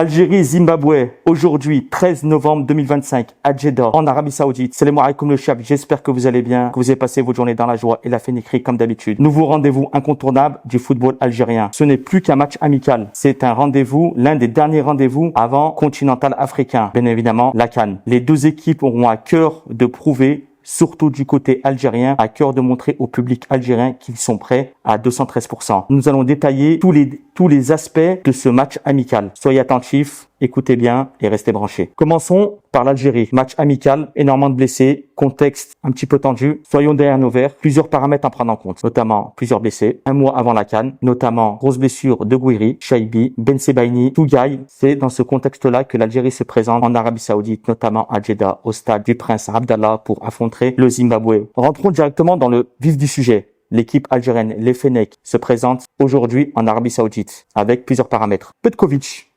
Algérie-Zimbabwe, aujourd'hui, 13 novembre 2025, à Jeddah, en Arabie Saoudite. Salam alaikum le chef, j'espère que vous allez bien, que vous avez passé votre journée dans la joie et la fénécrie comme d'habitude. Nouveau rendez-vous incontournable du football algérien. Ce n'est plus qu'un match amical, c'est un rendez-vous, l'un des derniers rendez-vous avant continental africain. Bien évidemment, la CAN. Les deux équipes auront à cœur de prouver, surtout du côté algérien, à cœur de montrer au public algérien qu'ils sont prêts à 213%. Nous allons détailler tous les aspects de ce match amical. Soyez attentifs, écoutez bien et restez branchés. Commençons par l'Algérie. Match amical, énormément de blessés, contexte un petit peu tendu. Soyons derrière nos verres. Plusieurs paramètres à prendre en compte, notamment plusieurs blessés. Un mois avant la CAN, notamment grosse blessure de Gouiri, Chaibi, Ben Sebaini, Tougaï. C'est dans ce contexte-là que l'Algérie se présente en Arabie Saoudite, notamment à Jeddah, au stade du Prince Abdallah pour affronter le Zimbabwe. Rentrons directement dans le vif du sujet. L'équipe algérienne, les Fennecs, se présente aujourd'hui en Arabie Saoudite avec plusieurs paramètres. Petkovic,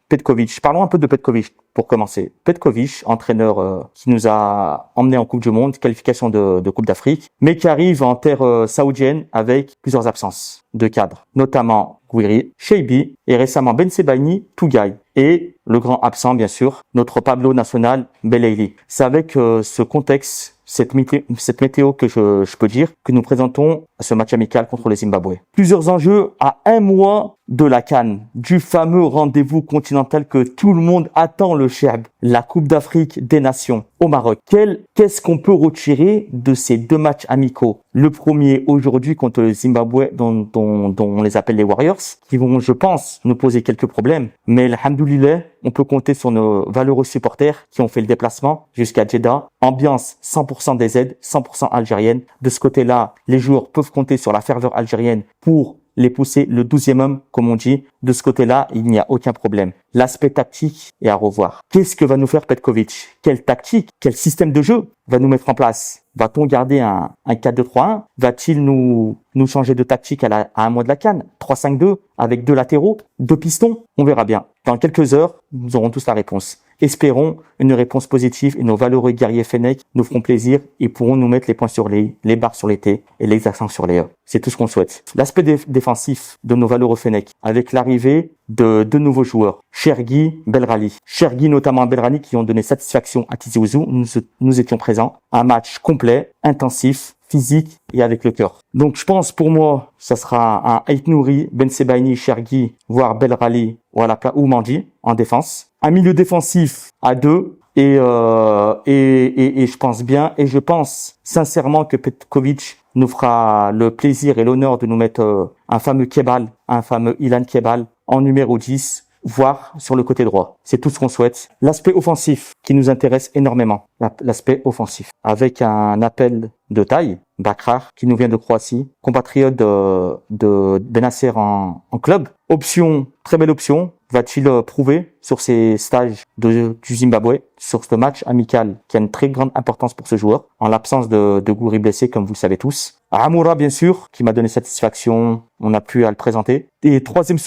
parlons un peu de Petkovic pour commencer. Petkovic, entraîneur qui nous a emmenés en Coupe du Monde, qualification de Coupe d'Afrique, mais qui arrive en terre saoudienne avec plusieurs absences de cadres, notamment Gouiri, Chaibi et récemment Ben Sebaini, Tougaï. Et le grand absent, bien sûr, notre Pablo national, Belaïli. C'est avec ce contexte, cette météo que je peux dire que nous présentons à ce match amical contre le Zimbabwe. Plusieurs enjeux à un mois de la CAN, du fameux rendez-vous continental que tout le monde attend, le Cheb, la Coupe d'Afrique des Nations au Maroc. Qu'est-ce qu'on peut retirer de ces deux matchs amicaux? Le premier aujourd'hui contre le Zimbabwe, dont on les appelle les Warriors, qui vont, je pense, nous poser quelques problèmes. Mais alhamdoulilah, on peut compter sur nos valeureux supporters qui ont fait le déplacement jusqu'à Jeddah. Ambiance 100% des aides, 100% algérienne. De ce côté-là, les joueurs peuvent compter sur la ferveur algérienne pour les pousser le 12e homme, comme on dit. De ce côté-là, il n'y a aucun problème. L'aspect tactique est à revoir. Qu'est-ce que va nous faire Petkovic? Quelle tactique, quel système de jeu va nous mettre en place? Va-t-on garder un 4-2-3-1? Va-t-il nous changer de tactique à un mois de la CAN? 3-5-2 avec deux latéraux, deux pistons? On verra bien. Dans quelques heures, nous aurons tous la réponse. Espérons une réponse positive et nos valeureux guerriers Fennecs nous feront plaisir et pourront nous mettre les points sur les barres sur les T et les accents sur les E. C'est tout ce qu'on souhaite. L'aspect défensif de nos valeureux Fennecs avec l'arrivée de deux nouveaux joueurs, Chergui, Belrali. Chergui notamment Belrali qui ont donné satisfaction à Tizi Ouzou. Nous étions présents. Un match complet, intensif, physique et avec le cœur. Donc je pense pour moi, ça sera un Ait Nouri, Ben Sebaini, Chergui, voire Belrali ou Mandi en défense. Un milieu défensif à deux et je pense bien et je pense sincèrement que Petkovic nous fera le plaisir et l'honneur de nous mettre un fameux Kebal, un fameux Ilan Kebal en numéro 10, voire sur le côté droit. C'est tout ce qu'on souhaite. L'aspect offensif qui nous intéresse énormément, l'aspect offensif, avec un appel de taille, Bakrar, qui nous vient de Croatie, compatriote de Benasser en club. Option, très belle option. Va-t-il prouver sur ses stages du Zimbabwe, sur ce match amical qui a une très grande importance pour ce joueur, en l'absence de Gouiri blessé, comme vous le savez tous. Amoura, bien sûr, qui m'a donné satisfaction, on a pu à le présenter. Et troisième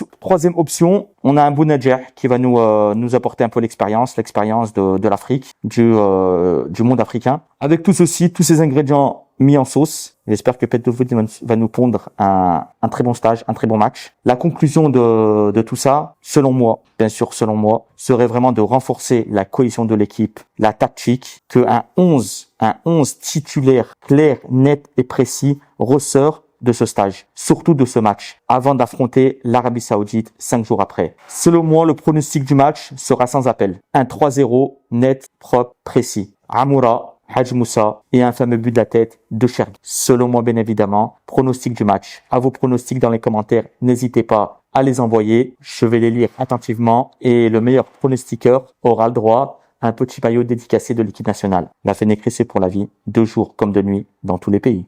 option, on a un Bounedjah qui va nous apporter un peu l'expérience de l'Afrique, du monde africain. Avec tout ceci, tous ces ingrédients mis en sauce, j'espère que Petkovic va nous pondre un très bon stage, un très bon match. La conclusion de tout ça, selon moi, serait vraiment de renforcer la cohésion de l'équipe, la tactique, que un 11 titulaire clair, net et précis ressort de ce stage, surtout de ce match, avant d'affronter l'Arabie Saoudite 5 jours après. Selon moi, le pronostic du match sera sans appel. Un 3-0 net, propre, précis. Amoura, Hadj Moussa et un fameux but de la tête de Chergui. Selon moi, bien évidemment, pronostic du match. À vos pronostics dans les commentaires, n'hésitez pas à les envoyer. Je vais les lire attentivement et le meilleur pronostiqueur aura le droit à un petit maillot dédicacé de l'équipe nationale. La Fennecrisse, c'est pour la vie, de jour comme de nuit, dans tous les pays.